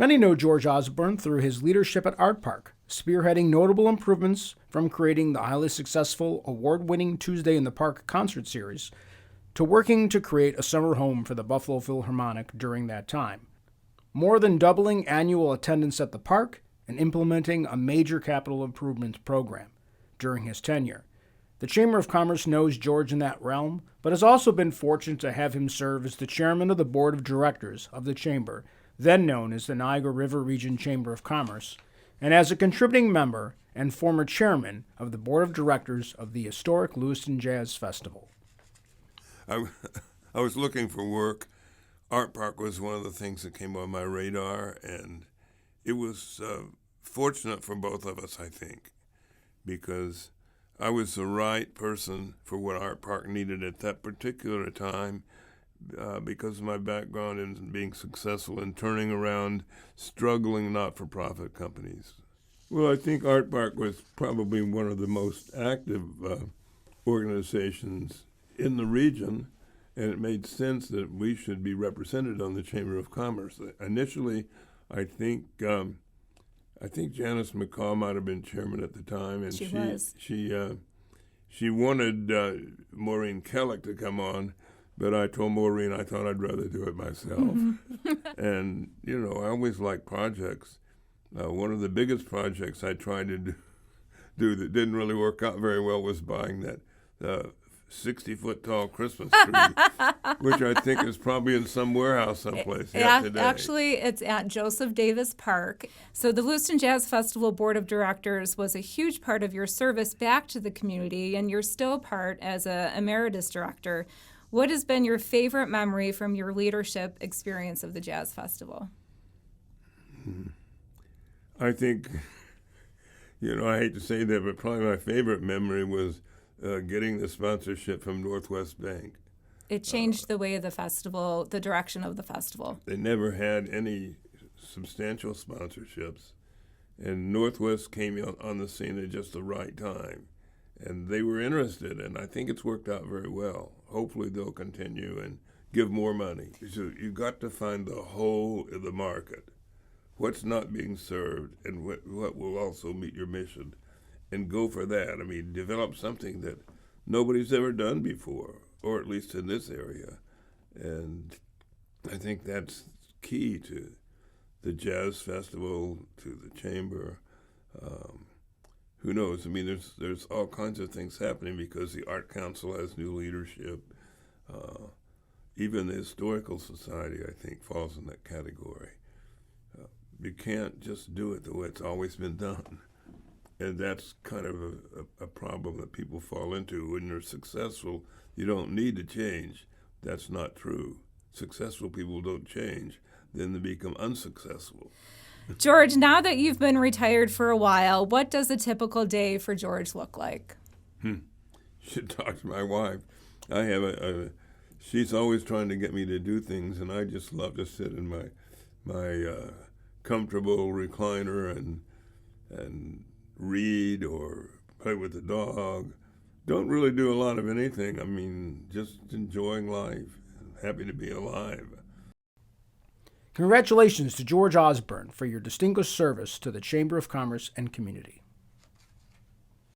Many know George Osborne through his leadership at Art Park, spearheading notable improvements from creating the highly successful, award-winning Tuesday in the Park concert series to working to create a summer home for the Buffalo Philharmonic during that time, more than doubling annual attendance at the park and implementing a major capital improvements program during his tenure. The Chamber of Commerce knows George in that realm, but has also been fortunate to have him serve as the chairman of the board of directors of the Chamber, then known as the Niagara River Region Chamber of Commerce, and as a contributing member and former chairman of the board of directors of the historic Lewiston Jazz Festival. I was looking for work. Art Park was one of the things that came on my radar, and it was fortunate for both of us, I think, because I was the right person for what Art Park needed at that particular time because of my background in being successful in turning around struggling not-for-profit companies. Well, I think Art Park was probably one of the most active organizations in the region, and it made sense that we should be represented on the Chamber of Commerce. Initially, I think Janice McCaw might have been chairman at the time, and she wanted Maureen Kellick to come on, but I told Maureen I thought I'd rather do it myself. And I always like projects. One of the biggest projects I tried to do that didn't really work out very well was buying that 60-foot tall Christmas tree, which I think is probably in some warehouse someplace today. Actually, it's at Joseph Davis Park. So the Lewiston Jazz Festival Board of Directors was a huge part of your service back to the community, and you're still part as a emeritus director. What has been your favorite memory from your leadership experience of the Jazz Festival? I think, I hate to say that, but probably my favorite memory was getting the sponsorship from Northwest Bank. It changed the way of the festival, the direction of the festival. They never had any substantial sponsorships, and Northwest came on the scene at just the right time. And they were interested, and I think it's worked out very well. Hopefully they'll continue and give more money. So you've got to find the whole of the market, what's not being served, and what will also meet your mission, and go for that. I mean, develop something that nobody's ever done before, or at least in this area. And I think that's key to the Jazz Festival, to the Chamber. Who knows? I mean, there's all kinds of things happening because the Art Council has new leadership. Even the Historical Society, I think, falls in that category. You can't just do it the way it's always been done. And that's kind of a problem that people fall into. When you're successful, you don't need to change. That's not true. Successful people don't change. Then they become unsuccessful. George, now that you've been retired for a while, what does a typical day for George look like? Should talk to my wife. I have she's always trying to get me to do things, and I just love to sit in my comfortable recliner and read or play with the dog. Don't really do a lot of anything. I mean, just enjoying life. Happy to be alive. Congratulations to George Osborne for your distinguished service to the Chamber of Commerce and community.